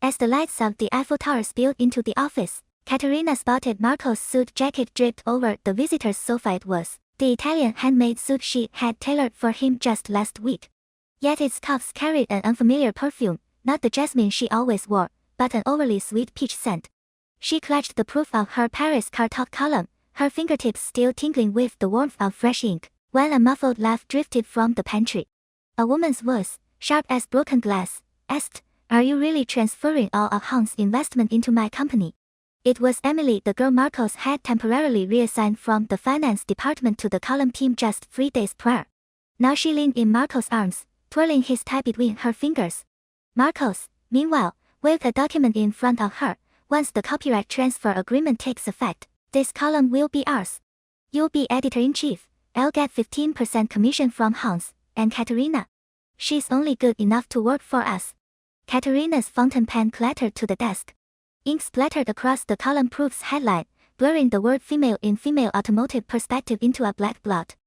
As the lights of the Eiffel Tower spilled into the office, Katerina spotted Marco's suit jacket draped over the visitor's sofa. It was the Italian handmade suit she had tailored for him just last week. Yet its cuffs carried an unfamiliar perfume, not the jasmine she always wore, but an overly sweet peach scent. She clutched the proof of her Paris car talk column, her fingertips still tingling with the warmth of fresh ink, when a muffled laugh drifted from the pantry. A woman's voice, sharp as broken glass, asked, "Are you really transferring all of Hans' investment into my company?" It was Emily, the girl Marcos had temporarily reassigned from the finance department to the column team just 3 days prior. Now she leaned in Marcos' arms, twirling his tie between her fingers. Marcos, meanwhile, waved a document in front of her. "Once the copyright transfer agreement takes effect, this column will be ours. You'll be editor-in-chief. I'll get 15% commission from Hans, and Katerina. She's only good enough to work for us." Katerina's fountain pen clattered to the desk. Ink splattered across the column proof's headline, blurring the word female in female automotive perspective into a black blot.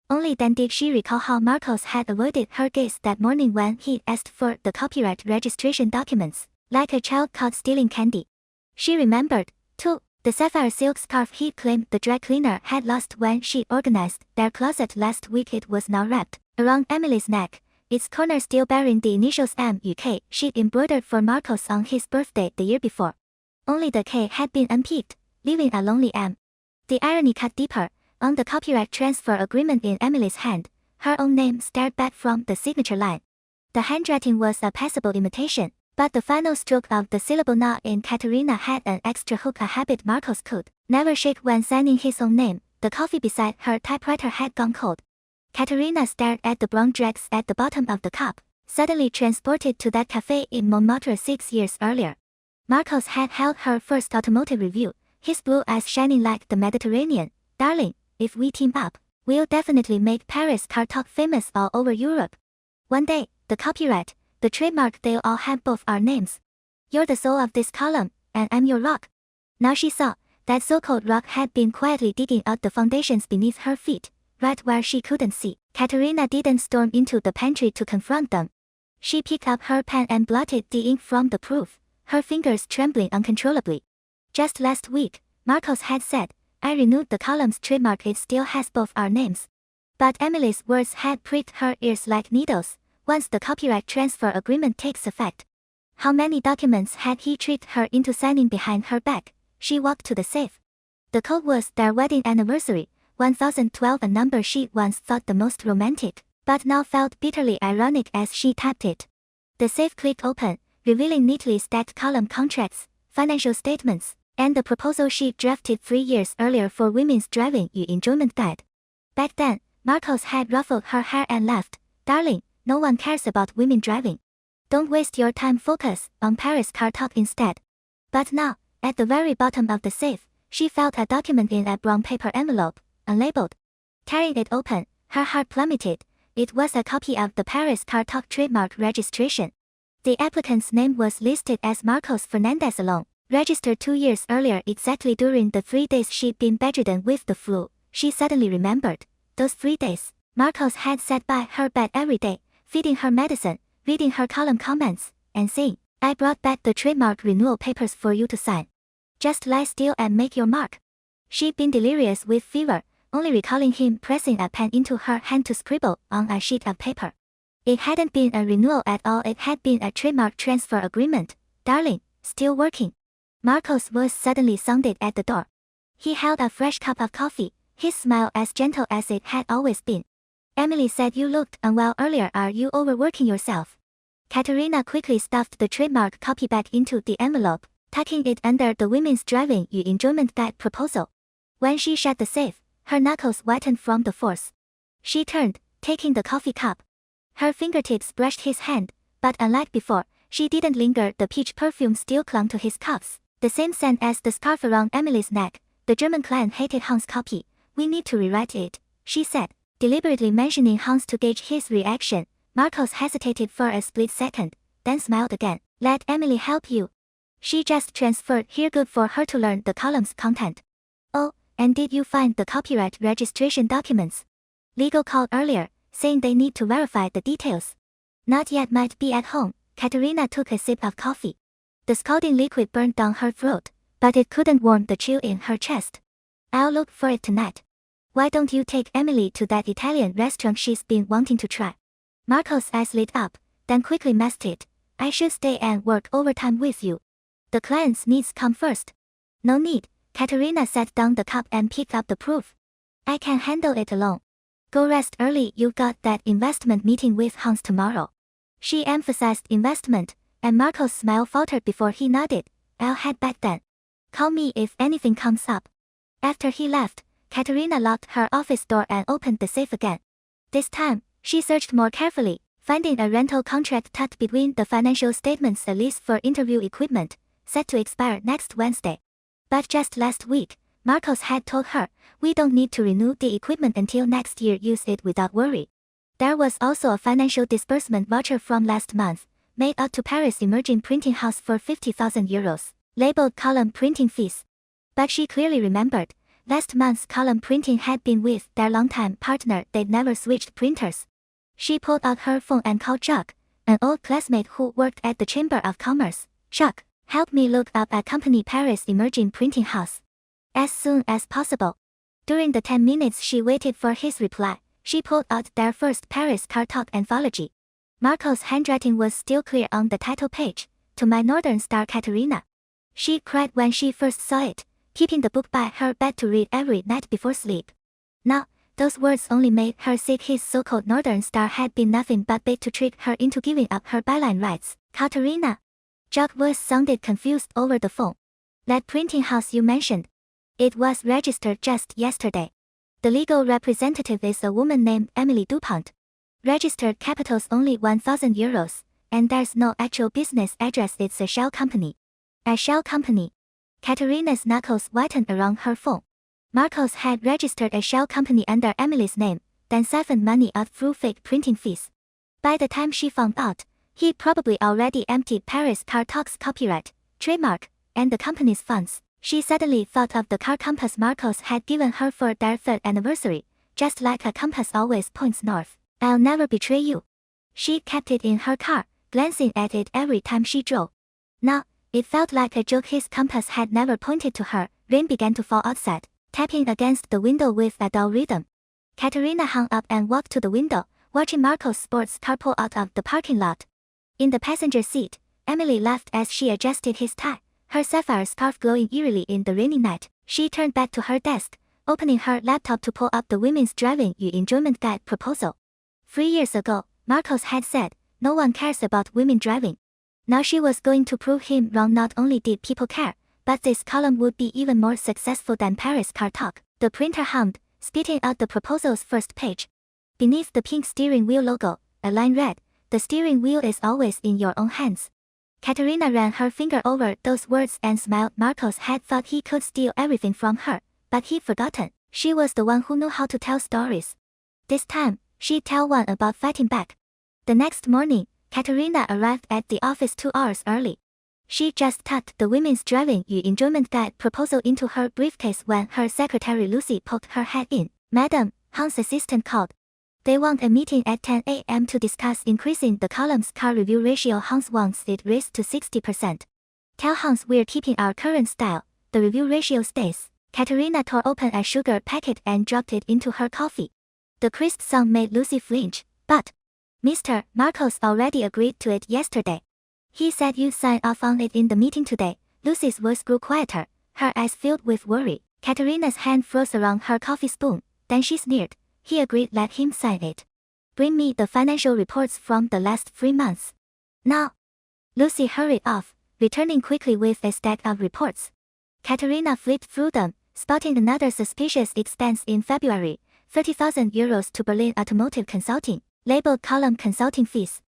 Only then did she recall how Marcos had avoided her gaze that morning when he asked for the copyright registration documents, like a child caught stealing candy. She remembered, too, the sapphire silk scarf he claimed the dry cleaner had lost when she organized their closet last week. It was now wrapped around Emily's neck, its corner still bearing the initials MUK she'd embroidered for Marcos on his birthday the year before. Only the K had been unpicked, leaving a lonely M. The irony cut deeper. On the copyright transfer agreement in Emily's hand, her own name stared back from the signature line. The handwriting was a passable imitation, but the final stroke of the syllable na in Katerina had an extra hook, a habit Marcos could never shake when signing his own name. The coffee beside her typewriter had gone cold. Katerina stared at the brown dregs at the bottom of the cup, suddenly transported to that cafe in Montmartre 6 years earlier. Marcos had held her first automotive review, his blue eyes shining like the Mediterranean. "Darling, if we team up, we'll definitely make Paris car talk famous all over Europe. One day, the copyright, the trademark, they'll all have both our names. You're the soul of this column, and I'm your rock." Now she saw that so-called rock had been quietly digging out the foundations beneath her feet, right where she couldn't see. Katerina didn't storm into the pantry to confront them. She picked up her pen and blotted the ink from the proof, her fingers trembling uncontrollably. Just last week, Marcos had said, "I renewed the column's trademark, it still has both our names." But Emily's words had pricked her ears like needles. Once the copyright transfer agreement takes effect. How many documents had he tricked her into signing behind her back? She walked to the safe. The code was their wedding anniversary, 1012, a number she once thought the most romantic, but now felt bitterly ironic as she tapped it. The safe clicked open, revealing neatly stacked column contracts, financial statements, and the proposal she drafted 3 years earlier for Women's Driving Yu Enjoyment Guide. Back then, Marcos had ruffled her hair and laughed. "Darling, no one cares about women driving. Don't waste your time, focus on Paris car talk instead." But now, at the very bottom of the safe, she felt a document in a brown paper envelope, unlabeled. Tearing it open, her heart plummeted. It was a copy of the Paris car talk trademark registration. The applicant's name was listed as Marcos Fernandez alone, registered 2 years earlier exactly during the 3 days she'd been bedridden with the flu. She suddenly remembered. Those 3 days, Marcos had sat by her bed every day, feeding her medicine, reading her column comments, and saying, "I brought back the trademark renewal papers for you to sign. Just lie still and make your mark." She'd been delirious with fever, only recalling him pressing a pen into her hand to scribble on a sheet of paper. It hadn't been a renewal at all, it had been a trademark transfer agreement. "Darling, still working?" Marcos' voice suddenly sounded at the door. He held a fresh cup of coffee, his smile as gentle as it had always been. "Emily said you looked unwell earlier. Are you overworking yourself?" Katerina quickly stuffed the trademark copy back into the envelope, tucking it under the Women's Driving Yu Enjoyment Guide proposal. When she shut the safe, her knuckles whitened from the force. She turned, taking the coffee cup. Her fingertips brushed his hand, but unlike before, she didn't linger. The peach perfume still clung to his cuffs, the same scent as the scarf around Emily's neck. The German client hated Hans' copy. "We need to rewrite it," she said, deliberately mentioning Hans to gauge his reaction. Marcos hesitated for a split second, then smiled again. "Let Emily help you. She just transferred here, good for her to learn the column's content." "Oh, and did you find the copyright registration documents?" "Legal called earlier, saying they need to verify the details." "Not yet, might be at home." Katerina took a sip of coffee. The scalding liquid burned down her throat, but it couldn't warm the chill in her chest. I'll look for it tonight. Why don't you take Emily to that Italian restaurant she's been wanting to try? Marco's eyes lit up, then quickly masked it. I should stay and work overtime with you. The client's needs come first. No need. Katerina set down the cup and picked up the proof. I can handle it alone. Go rest early, you've got that investment meeting with Hans tomorrow. She emphasized investment, and Marco's smile faltered before he nodded. I'll head back then. Call me if anything comes up. After he left, Katerina locked her office door and opened the safe again. This time, she searched more carefully, finding a rental contract tucked between the financial statements, a lease for interview equipment, set to expire next Wednesday. But just last week, Marcos had told her, we don't need to renew the equipment until next year, use it without worry. There was also a financial disbursement voucher from last month, made out to Paris Emerging Printing House for 50,000 euros, labeled column printing fees. But she clearly remembered, last month's column printing had been with their longtime partner, they'd never switched printers. She pulled out her phone and called Jacques, an old classmate who worked at the Chamber of Commerce. Jacques, help me look up a company, Paris Emerging Printing House. As soon as possible. During the 10 minutes she waited for his reply, she pulled out their first Paris Car Talk anthology. Marco's handwriting was still clear on the title page, to my Northern Star Katerina. She cried when she first saw it, keeping the book by her bed to read every night before sleep. Now, those words only made her sick. His so-called Northern Star had been nothing but bait to trick her into giving up her byline rights. Katerina. Jacques' voice sounded confused over the phone. That printing house you mentioned. It was registered just yesterday. The legal representative is a woman named Emily Dupont. Registered capital's only 1,000 euros, and there's no actual business address, it's a shell company. A shell company. Katerina's knuckles whitened around her phone. Marcos had registered a shell company under Emily's name, then siphoned money out through fake printing fees. By the time she found out, he probably already emptied Paris Car Talk's copyright, trademark, and the company's funds. She suddenly thought of the car compass Marcos had given her for their 3rd anniversary, just like a compass always points north. I'll never betray you. She kept it in her car, glancing at it every time she drove. Now, it felt like a joke. His compass had never pointed to her. Rain began to fall outside, tapping against the window with a dull rhythm. Katerina hung up and walked to the window, watching Marcos' sports car pull out of the parking lot. In the passenger seat, Emily laughed as she adjusted his tie, her sapphire scarf glowing eerily in the rainy night. She turned back to her desk, opening her laptop to pull up the Women's Driving You Enjoyment Guide proposal. 3 years ago, Marcos had said, no one cares about women driving. Now she was going to prove him wrong. Not only did people care, but this column would be even more successful than Paris Car Talk. The printer hummed, spitting out the proposal's first page. Beneath the pink steering wheel logo, a line read, the steering wheel is always in your own hands. Katerina ran her finger over those words and smiled. Marcos had thought he could steal everything from her, but he'd forgotten, she was the one who knew how to tell stories. This time, she'd tell one about fighting back. The next morning, Katerina arrived at the office 2 hours early. She just tucked the Women's Driving You Enjoyment Guide proposal into her briefcase when her secretary Lucy poked her head in. Madam, Hans' assistant called. They want a meeting at 10 a.m. to discuss increasing the column's car review ratio. Hans wants it raised to 60%. Tell Hans we're keeping our current style, the review ratio stays. Katerina tore open a sugar packet and dropped it into her coffee. The crisp sound made Lucy flinch. But, Mr. Marcos already agreed to it yesterday. He said you'd sign off on it in the meeting today. Lucy's voice grew quieter, her eyes filled with worry. Katerina's hand froze around her coffee spoon, then she sneered. He agreed, let him sign it. Bring me the financial reports from the last 3 months. Now. Lucy hurried off, returning quickly with a stack of reports. Katerina flipped through them, spotting another suspicious expense in February, 30,000 euros to Berlin Automotive Consulting, labeled column consulting fees.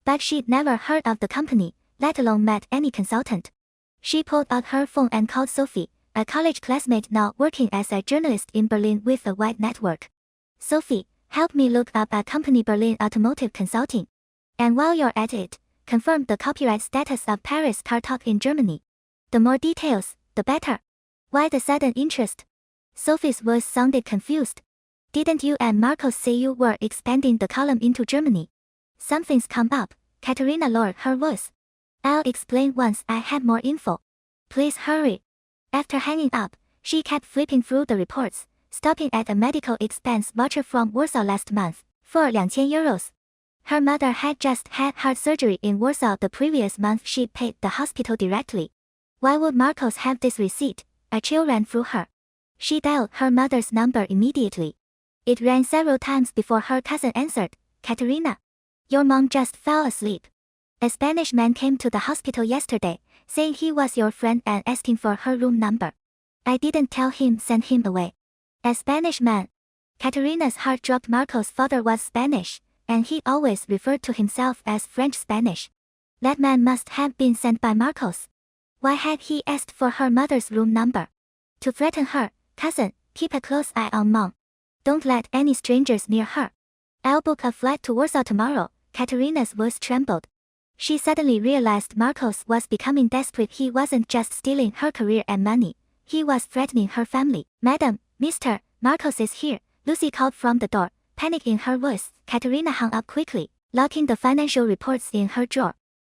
But she'd never heard of the company, let alone met any consultant. She pulled out her phone and called Sophie, a college classmate now working as a journalist in Berlin with a wide network. Sophie, help me look up a company, Berlin Automotive Consulting. And while you're at it, confirm the copyright status of Paris Car Talk in Germany. The more details, the better. Why the sudden interest? Sophie's voice sounded confused. Didn't you and Marcos say you were expanding the column into Germany? Something's come up. Katerina lowered her voice. I'll explain once I have more info. Please hurry. After hanging up, she kept flipping through the reports, stopping at a medical expense voucher from Warsaw last month, for €200. Her mother had just had heart surgery in Warsaw the previous month. She paid the hospital directly. Why would Marcos have this receipt? A chill ran through her. She dialed her mother's number immediately. It rang several times before her cousin answered. Katerina, your mom just fell asleep. A Spanish man came to the hospital yesterday, saying he was your friend and asking for her room number. I didn't tell him, send him away. A Spanish man. Katerina's heart dropped. Marcos' father was Spanish, and he always referred to himself as French Spanish. That man must have been sent by Marcos. Why had he asked for her mother's room number? To threaten her. Cousin, keep a close eye on mom. Don't let any strangers near her. I'll book a flight to Warsaw tomorrow. Katerina's voice trembled. She suddenly realized Marcos was becoming desperate. He wasn't just stealing her career and money. He was threatening her family. Madam, Mr. Marcos is here, Lucy called from the door, panic in her voice. Katerina hung up quickly, locking the financial reports in her drawer.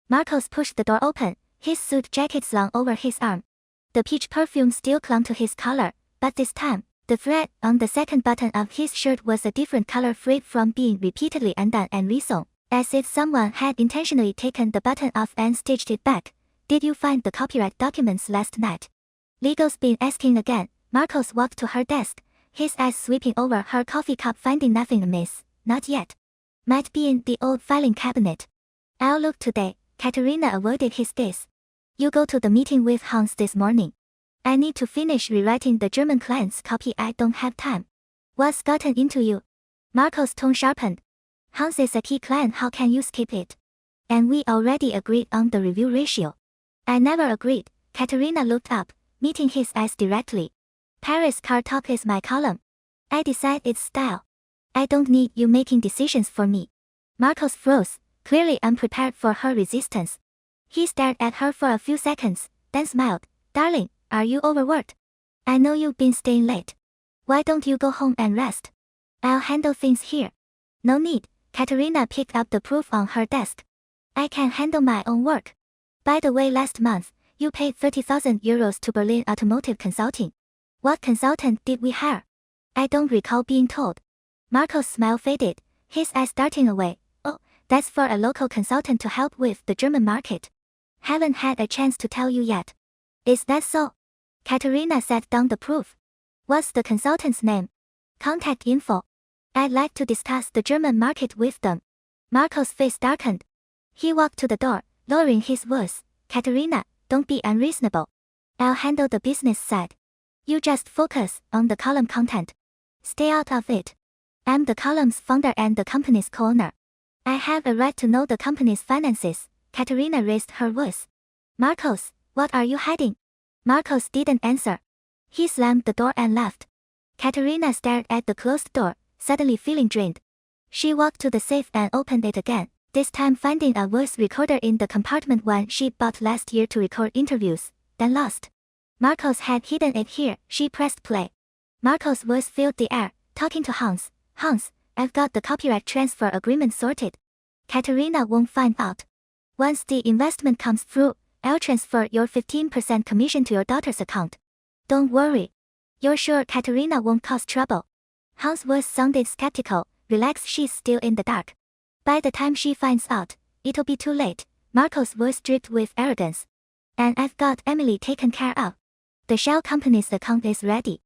Marcos pushed the door open, his suit jacket slung over his arm. The peach perfume still clung to his collar, but this time, the thread on the second button of his shirt was a different color, freed from being repeatedly undone and resewn, as if someone had intentionally taken the button off and stitched it back. Did you find the copyright documents last night? Legal's been asking again. Marcos walked to her desk, his eyes sweeping over her coffee cup, finding nothing amiss. Not yet. Might be in the old filing cabinet. I'll look today. Katerina avoided his gaze. You go to the meeting with Hans this morning. I need to finish rewriting the German client's copy. I don't have time. What's gotten into you? Marcos' tone sharpened. Hans is a key client. How can you skip it? And we already agreed on the review ratio. I never agreed. Katerina looked up, meeting his eyes directly. Paris Car Talk is my column. I decide its style. I don't need you making decisions for me. Marcos froze, clearly unprepared for her resistance. He stared at her for a few seconds, then smiled. Darling, are you overworked? I know you've been staying late. Why don't you go home and rest? I'll handle things here. No need. Katerina picked up the proof on her desk. I can handle my own work. By the way, last month, you paid €30,000 to Berlin Automotive Consulting. What consultant did we hire? I don't recall being told. Marcos' smile faded, his eyes darting away. Oh, that's for a local consultant to help with the German market. Haven't had a chance to tell you yet. Is that so? Katerina set down the proof. What's the consultant's name? Contact info. I'd like to discuss the German market with them. Marcos' face darkened. He walked to the door, lowering his voice. Katerina, don't be unreasonable. I'll handle the business side. You just focus on the column content. Stay out of it. I'm the column's founder and the company's co-owner. I have a right to know the company's finances. Katerina raised her voice. Marcos, what are you hiding? Marcos didn't answer. He slammed the door and left. Katerina stared at the closed door, suddenly feeling drained. She walked to the safe and opened it again, this time finding a voice recorder in the compartment one she bought last year to record interviews, then lost. Marcos had hidden it here. She pressed play. Marcos' voice filled the air, talking to Hans. Hans, I've got the copyright transfer agreement sorted. Katerina won't find out. Once the investment comes through, I'll transfer your 15% commission to your daughter's account. Don't worry. You're sure Katerina won't cause trouble? Hans' voice sounded skeptical. Relax, she's still in the dark. By the time she finds out, it'll be too late. Marcos' voice dripped with arrogance. And I've got Emily taken care of. The shell company's account is ready.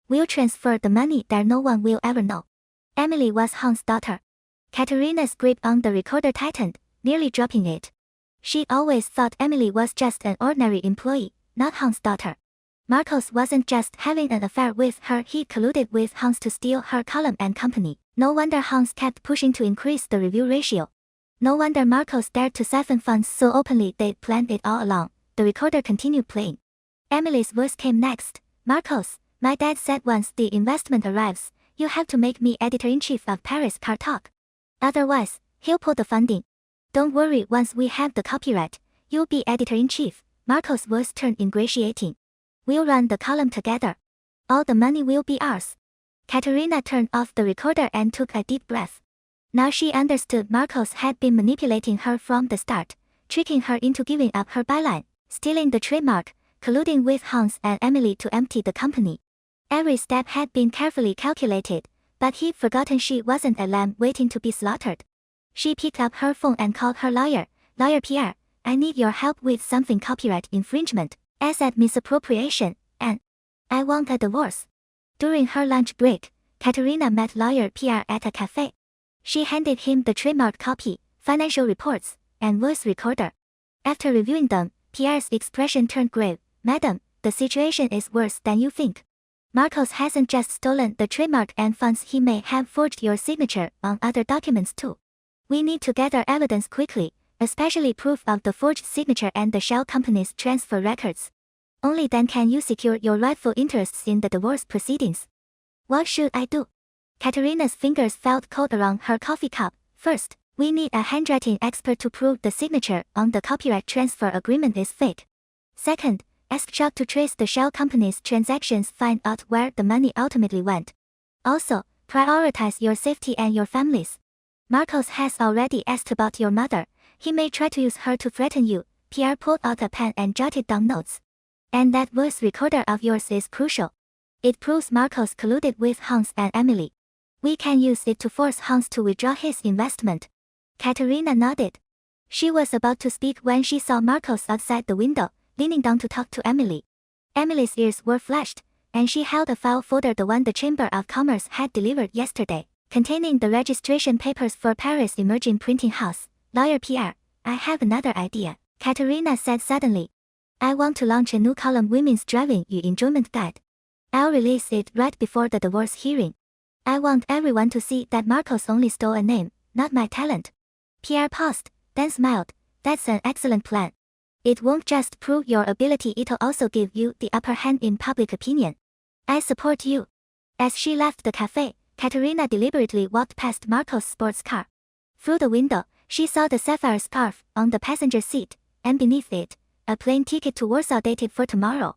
We'll transfer the money there. No one will ever know. Emily was Hans' daughter. Katerina's grip on the recorder tightened, nearly dropping it. She always thought Emily was just an ordinary employee, not Hans' daughter. Marcos wasn't just having an affair with her, he colluded with Hans to steal her column and company. No wonder Hans kept pushing to increase the review ratio. No wonder Marcos dared to siphon funds so openly. They'd planned it all along. The recorder continued playing. Emily's voice came next. Marcos, my dad said once the investment arrives, you have to make me editor-in-chief of Paris Car Talk. Otherwise, he'll pull the funding. Don't worry, once we have the copyright, you'll be editor-in-chief. Marcos' voice turned ingratiating. We'll run the column together. All the money will be ours. Katerina turned off the recorder and took a deep breath. Now she understood Marcos had been manipulating her from the start. tricking her into giving up her byline, stealing the trademark, colluding with Hans and Emily to empty the company. Every step had been carefully calculated, but he'd forgotten she wasn't a lamb waiting to be slaughtered. She picked up her phone and called her lawyer. Lawyer Pierre, I need your help with something copyright infringement, asset misappropriation, and I want a divorce. During her lunch break, Katerina met lawyer Pierre at a cafe. She handed him the trademark copy, financial reports, and voice recorder. After reviewing them, Pierre's expression turned grave. Madam, the situation is worse than you think. Marcos hasn't just stolen the trademark and funds, he may have forged your signature on other documents too. We need to gather evidence quickly, especially proof of the forged signature and the shell company's transfer records. Only then can you secure your rightful interests in the divorce proceedings. What should I do? Katerina's fingers felt cold around her coffee cup. First, we need a handwriting expert to prove the signature on the copyright transfer agreement is fake. Second, ask Chuck to trace the shell company's transactions, find out where the money ultimately went. Also, prioritize your safety and your family's. Marcos has already asked about your mother. He may try to use her to threaten you. Pierre pulled out a pen and jotted down notes. And that voice recorder of yours is crucial. It proves Marcos colluded with Hans and Emily. We can use it to force Hans to withdraw his investment. Katerina nodded. She was about to speak when she saw Marcos outside the window, leaning down to talk to Emily. Emily's ears were flashed, and she held a file folder, the one the Chamber of Commerce had delivered yesterday, containing the registration papers for Paris' emerging printing house. Lawyer Pierre, I have another idea, Katerina said suddenly. I want to launch a new column, Women's Driving Yu Enjoyment Guide. I'll release it right before the divorce hearing. I want everyone to see that Marcos only stole a name, not my talent. Pierre paused, then smiled. That's an excellent plan. It won't just prove your ability, it'll also give you the upper hand in public opinion. I support you. As she left the cafe, Katerina deliberately walked past Marcos' sports car. Through the window, she saw the sapphire scarf on the passenger seat, and beneath it, a plane ticket to Warsaw dated for tomorrow.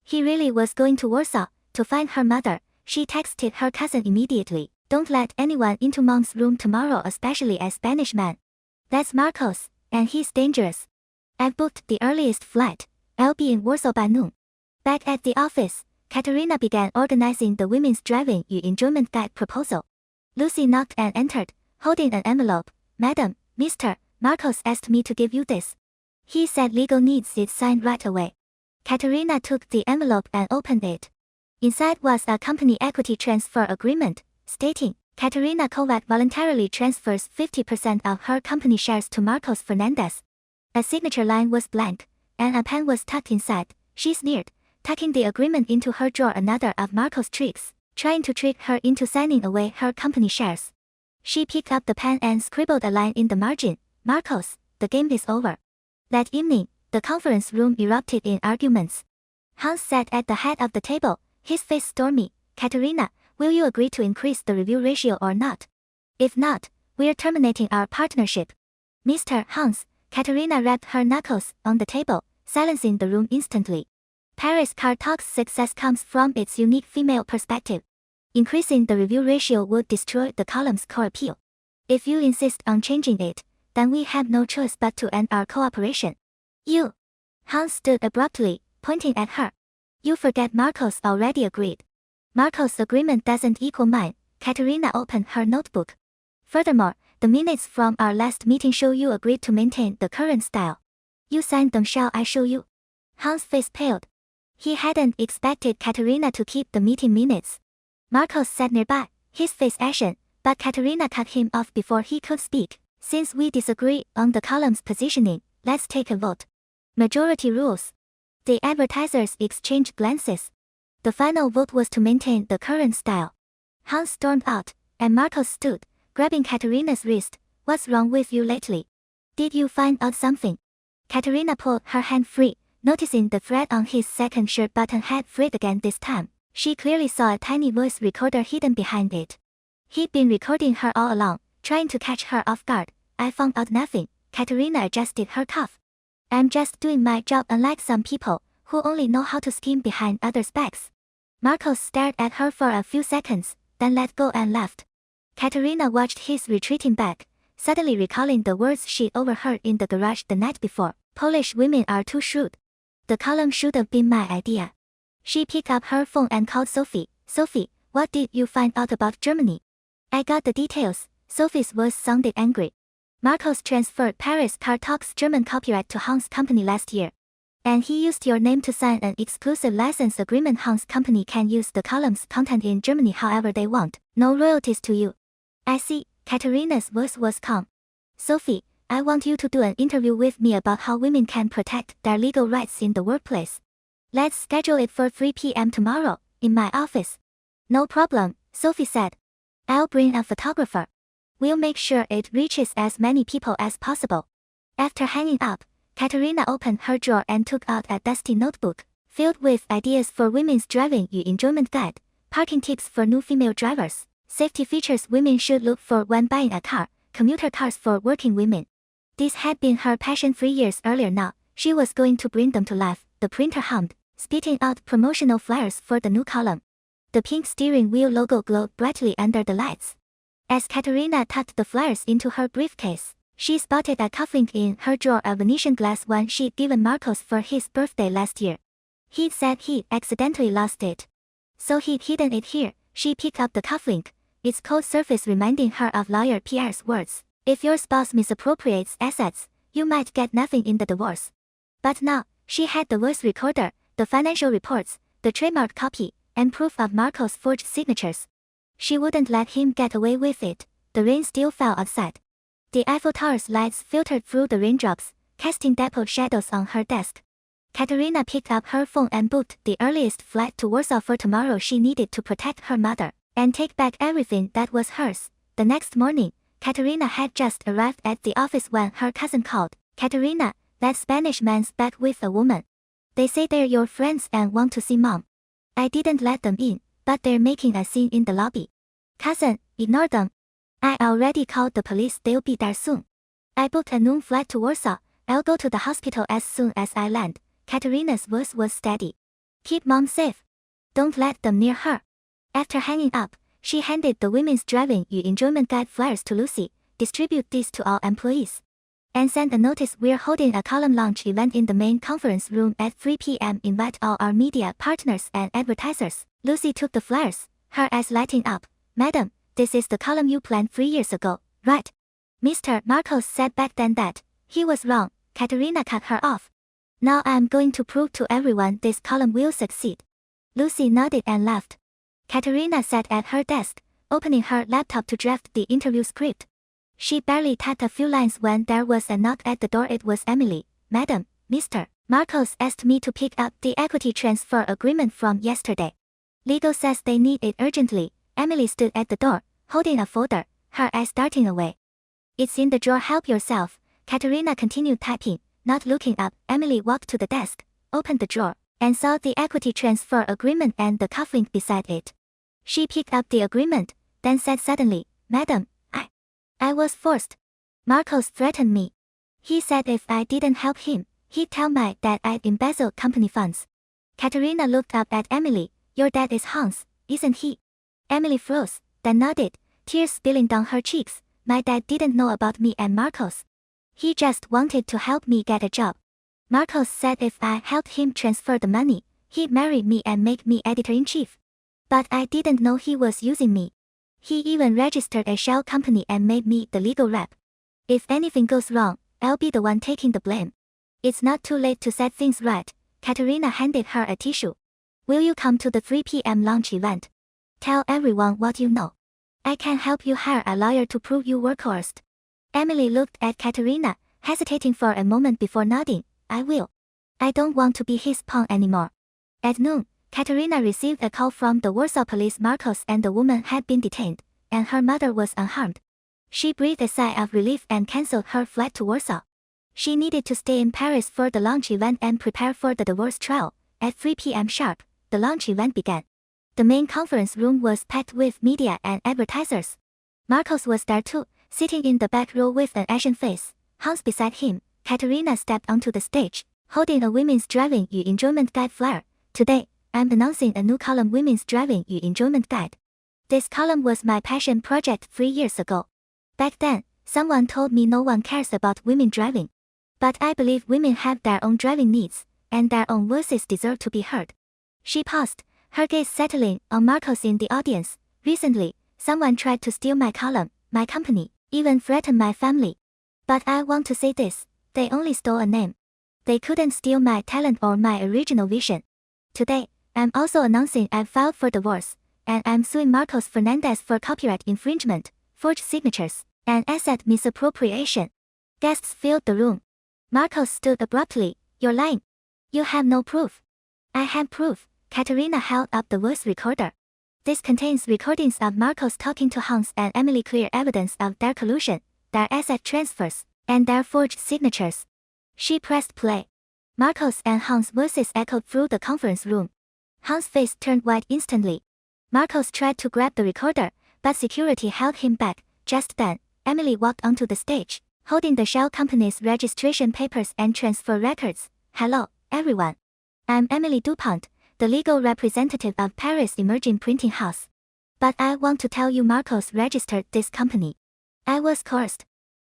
He really was going to Warsaw, to find her mother. She texted her cousin immediately. Don't let anyone into Mom's room tomorrow, especially a Spanish man. That's Marcos, and he's dangerous. I've booked the earliest flight. I'll be in Warsaw by noon. Back at the office, Katerina began organizing the Women's Driving Yu Enjoyment Guide proposal. Lucy knocked and entered, holding an envelope. Madam, Mr. Marcos asked me to give you this. He said legal needs it signed right away. Katerina took the envelope and opened it. Inside was a company equity transfer agreement, stating, Katerina Kovac voluntarily transfers 50% of her company shares to Marcos Fernandez. A signature line was blank, and a pen was tucked inside. She sneered, tucking the agreement into her drawer. Another of Marcos' tricks, trying to trick her into signing away her company shares. She picked up the pen and scribbled a line in the margin. Marcos, the game is over. That evening, the conference room erupted in arguments. Hans sat at the head of the table, his face stormy. Katerina, will you agree to increase the review ratio or not? If not, we're terminating our partnership. Mr. Hans, Katerina rapped her knuckles on the table, silencing the room instantly. Paris Car Talk's success comes from its unique female perspective. Increasing the review ratio would destroy the column's core appeal. If you insist on changing it, then we have no choice but to end our cooperation. You. Hans stood abruptly, pointing at her. You forget Marcos already agreed. Marcos' agreement doesn't equal mine. Katerina opened her notebook. Furthermore, the minutes from our last meeting show you agreed to maintain the current style. You signed them, shall I show you? Hans' face paled. He hadn't expected Katerina to keep the meeting minutes. Marcos sat nearby, his face ashen, but Katerina cut him off before he could speak. Since we disagree on the column's positioning, let's take a vote. Majority rules. The advertisers exchanged glances. The final vote was to maintain the current style. Hans stormed out, and Marcos stood, grabbing Katerina's wrist. What's wrong with you lately? Did you find out something? Katerina pulled her hand free, noticing the thread on his second shirt button had frayed again this time. She clearly saw a tiny voice recorder hidden behind it. He'd been recording her all along, trying to catch her off guard. I found out nothing. Katerina adjusted her cuff. I'm just doing my job, unlike some people who only know how to scheme behind others' backs. Marcos stared at her for a few seconds, then let go and left. Katerina watched his retreating back, suddenly recalling the words she'd overheard in the garage the night before. Polish women are too shrewd. The column should have been my idea. She picked up her phone and called Sophie. Sophie, what did you find out about Germany? I got the details. Sophie's voice sounded angry. Marcos transferred Paris Car Talk's German copyright to Hans' company last year. And he used your name to sign an exclusive license agreement. Hans' company can use the column's content in Germany however they want. No royalties to you. I see. Katerina's voice was calm. Sophie, I want you to do an interview with me about how women can protect their legal rights in the workplace. Let's schedule it for 3 p.m. tomorrow, in my office. No problem, Sophie said. I'll bring a photographer. We'll make sure it reaches as many people as possible. After hanging up, Katerina opened her drawer and took out a dusty notebook, filled with ideas for women's driving enjoyment guide, parking tips for new female drivers, safety features women should look for when buying a car, commuter cars for working women. This had been her passion 3 years earlier. Now, she was going to bring them to life. The printer hummed, spitting out promotional flyers for the new column. The pink steering wheel logo glowed brightly under the lights. As Katerina tucked the flyers into her briefcase, she spotted a cufflink in her drawer, a Venetian glass one she'd given Marcos for his birthday last year. He'd said he'd accidentally lost it. So he'd hidden it here. She picked up the cufflink, its cold surface reminding her of lawyer Pierre's words. If your spouse misappropriates assets, you might get nothing in the divorce. But now, she had the voice recorder, the financial reports, the trademark copy, and proof of Marcos' forged signatures. She wouldn't let him get away with it. The rain still fell outside. The Eiffel Tower's lights filtered through the raindrops, casting dappled shadows on her desk. Katerina picked up her phone and booked the earliest flight to Warsaw for tomorrow. She needed to protect her mother and take back everything that was hers. The next morning, Katerina had just arrived at the office when her cousin called. Katerina, that Spanish man's back with a woman. They say they're your friends and want to see mom. I didn't let them in, but they're making a scene in the lobby. Cousin, ignore them. I already called the police. They'll be there soon. I booked a noon flight to Warsaw. I'll go to the hospital as soon as I land. Katerina's voice was steady. Keep mom safe. Don't let them near her. After hanging up, she handed the Women's Driving Enjoyment Guide flyers to Lucy. Distribute these to all employees. And send a notice. We're holding a column launch event in the main conference room at 3 p.m. Invite all our media partners and advertisers. Lucy took the flyers, her eyes lighting up. Madam, this is the column you planned 3 years ago, right? Mr. Marcos said back then that he was wrong. Katerina cut her off. Now I'm going to prove to everyone this column will succeed. Lucy nodded and laughed. Katerina sat at her desk, opening her laptop to draft the interview script. She barely typed a few lines when there was a knock at the door. It was Emily. Madam, Mr. Marcos asked me to pick up the equity transfer agreement from yesterday. Legal says they need it urgently. Emily stood at the door, holding a folder, her eyes darting away. It's in the drawer. Help yourself. Katerina continued typing, not looking up. Emily walked to the desk, opened the drawer, and saw the equity transfer agreement and the cufflink beside it. She picked up the agreement, then said suddenly, Madam, I was forced. Marcos threatened me. He said if I didn't help him, he'd tell my dad I'd embezzled company funds. Katerina looked up at Emily. Your dad is Hans, isn't he? Emily froze, then nodded, tears spilling down her cheeks. My dad didn't know about me and Marcos. He just wanted to help me get a job. Marcos said if I helped him transfer the money, he'd marry me and make me editor-in-chief. But I didn't know he was using me. He even registered a shell company and made me the legal rep. If anything goes wrong, I'll be the one taking the blame. It's not too late to set things right. Katerina handed her a tissue. Will you come to the 3 p.m. launch event? Tell everyone what you know. I can help you hire a lawyer to prove you were coerced. Emily looked at Katerina, hesitating for a moment before nodding. I will. I don't want to be his pawn anymore. At noon, Katerina received a call from the Warsaw police. Marcos and the woman had been detained, and her mother was unharmed. She breathed a sigh of relief and cancelled her flight to Warsaw. She needed to stay in Paris for the launch event and prepare for the divorce trial. At 3 p.m. sharp, the launch event began. The main conference room was packed with media and advertisers. Marcos was there too, sitting in the back row with an ashen face. Hans beside him. Katerina stepped onto the stage, holding a Women's Driving Enjoyment Guide flyer. Today, I'm announcing a new column, Women's Driving Enjoyment Guide. This column was my passion project 3 years ago. Back then, Someone told me no one cares about women driving. But I believe women have their own driving needs, and their own voices deserve to be heard. She paused, her gaze settling on Marcos in the audience. Recently, someone tried to steal my column, my company, even threaten my family. But I want to say this, they only stole a name. They couldn't steal my talent or my original vision. Today, I'm also announcing I've filed for divorce, and I'm suing Marcos Fernandez for copyright infringement, forged signatures, and asset misappropriation. Guests filled the room. Marcos stood abruptly. You're lying. You have no proof. I have proof. Katerina held up the voice recorder. This contains recordings of Marcos talking to Hans and Emily, clear evidence of their collusion, their asset transfers, and their forged signatures. She pressed play. Marcos and Hans' voices echoed through the conference room. Hans' face turned white instantly. Marcos tried to grab the recorder, but security held him back. Just then, Emily walked onto the stage, holding the shell company's registration papers and transfer records. Hello, everyone. I'm Emily Dupont, the legal representative of Paris Emerging Printing House. But I want to tell you Marcos registered this company. I was coerced.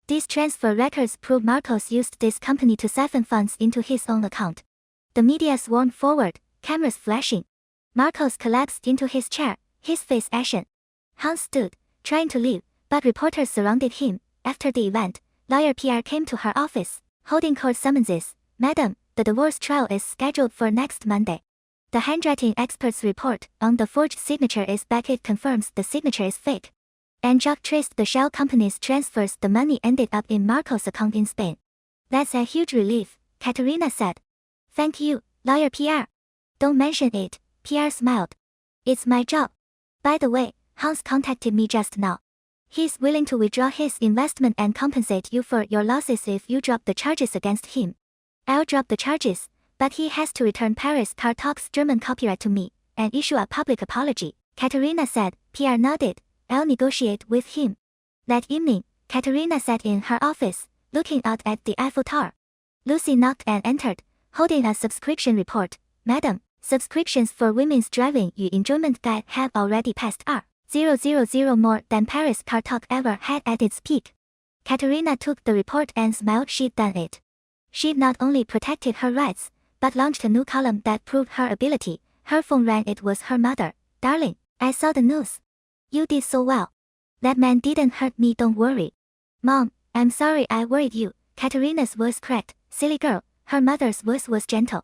These transfer records prove Marcos used this company to siphon funds into his own account. The media swarmed forward, cameras flashing. Marcos collapsed into his chair, his face ashen. Hans stood, trying to leave, but reporters surrounded him. After the event, lawyer Pierre came to her office, holding court summonses. Madam, the divorce trial is scheduled for next Monday. The handwriting expert's report on the forged signature is back. It confirms the signature is fake. And Jacques traced the shell company's transfers. The money ended up in Marcos' account in Spain. That's a huge relief, Katerina said. Thank you, lawyer Pierre. Don't mention it, Pierre smiled. It's my job. By the way, Hans contacted me just now. He's willing to withdraw his investment and compensate you for your losses if you drop the charges against him. I'll drop the charges, but he has to return Paris Car Talk's German copyright to me and issue a public apology, Katerina said. Pierre nodded. I'll negotiate with him. That evening, Katerina sat in her office, looking out at the Eiffel Tower. Lucy knocked and entered, holding a subscription report. Madam, subscriptions for women's driving Yu enjoyment guide have already passed R000 more than Paris Car Talk ever had at its peak. Katerina took the report and smiled. She'd done it. She'd not only protected her rights, but launched a new column that proved her ability. Her phone rang. It was her mother. Darling, I saw the news. You did so well. That man didn't hurt me. Don't worry. Mom, I'm sorry I worried you. Katerina's voice cracked. Silly girl. Her mother's voice was gentle.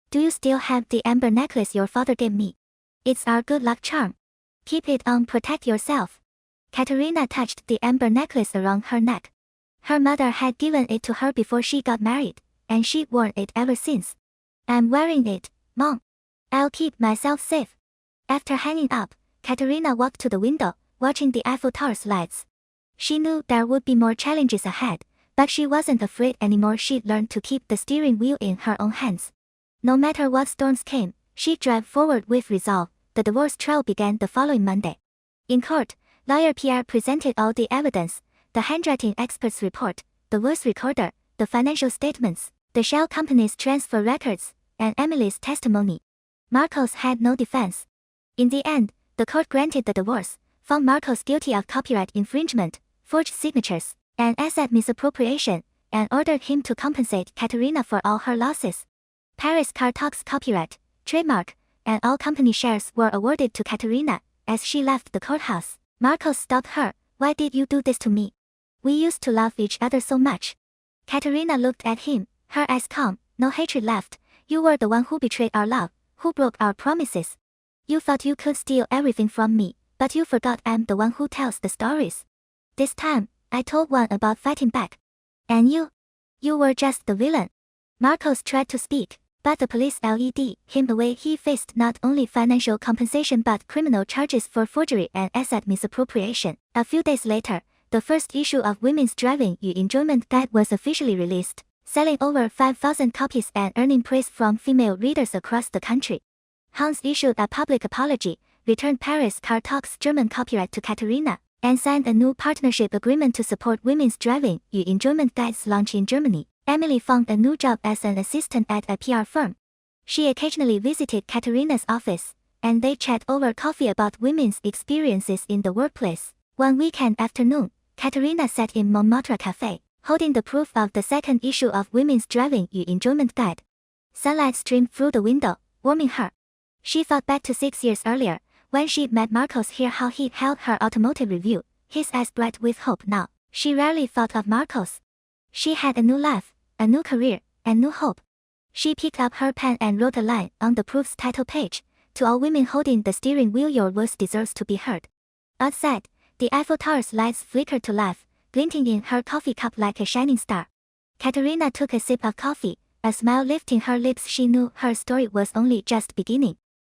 Do you still have the amber necklace your father gave me? It's our good luck charm. Keep it on. Protect yourself. Katerina touched the amber necklace around her neck. Her mother had given it to her before she got married, and she'd worn it ever since. I'm wearing it, Mom. I'll keep myself safe. After hanging up, Katerina walked to the window, watching the Eiffel Tower's lights. She knew there would be more challenges ahead, but she wasn't afraid anymore. She'd learned to keep the steering wheel in her own hands. No matter what storms came, she'd drive forward with resolve. The divorce trial began the following Monday. In court, lawyer Pierre presented all the evidence: the handwriting expert's report, the voice recorder, the financial statements, the shell company's transfer records, and Emily's testimony. Marcos had no defense. In the end, the court granted the divorce, found Marcos guilty of copyright infringement, forged signatures, and asset misappropriation, and ordered him to compensate Katerina for all her losses. Paris Car Talk's copyright, trademark, and all company shares were awarded to Katerina. As she left the courthouse, Marcos stopped her. Why did you do this to me? We used to love each other so much. Katerina looked at him, her eyes calm, no hatred left. You were the one who betrayed our love, who broke our promises. You thought you could steal everything from me, but you forgot I'm the one who tells the stories. This time, I told one about fighting back. And you were just the villain. Marcos tried to speak, but the police led him away. He faced not only financial compensation but criminal charges for forgery and asset misappropriation. A few days later, the first issue of Women's Driving Yu Enjoyment Guide was officially released, selling over 5,000 copies and earning praise from female readers across the country. Hans issued a public apology, returned Paris Car Talk's German copyright to Katerina, and signed a new partnership agreement to support Women's Driving Yu Enjoyment Guide's launch in Germany. Emily found a new job as an assistant at a PR firm. She occasionally visited Katerina's office, and they chat over coffee about women's experiences in the workplace. One weekend afternoon, Katerina sat in Montmartre Cafe, holding the proof of the second issue of Women's Driving Yu Enjoyment Guide. Sunlight streamed through the window, warming her. She thought back to 6 years earlier, when she met Marcos here, how he held her automotive review, his eyes bright with hope. Now, she rarely thought of Marcos. She had a new life, a new career, and new hope. She picked up her pen and wrote a line on the proof's title page. To all women holding the steering wheel, your voice deserves to be heard. Outside, the Eiffel Tower's lights flickered to life, glinting in her coffee cup like a shining star. Katerina took a sip of coffee, a smile lifting her lips. She knew her story was only just beginning.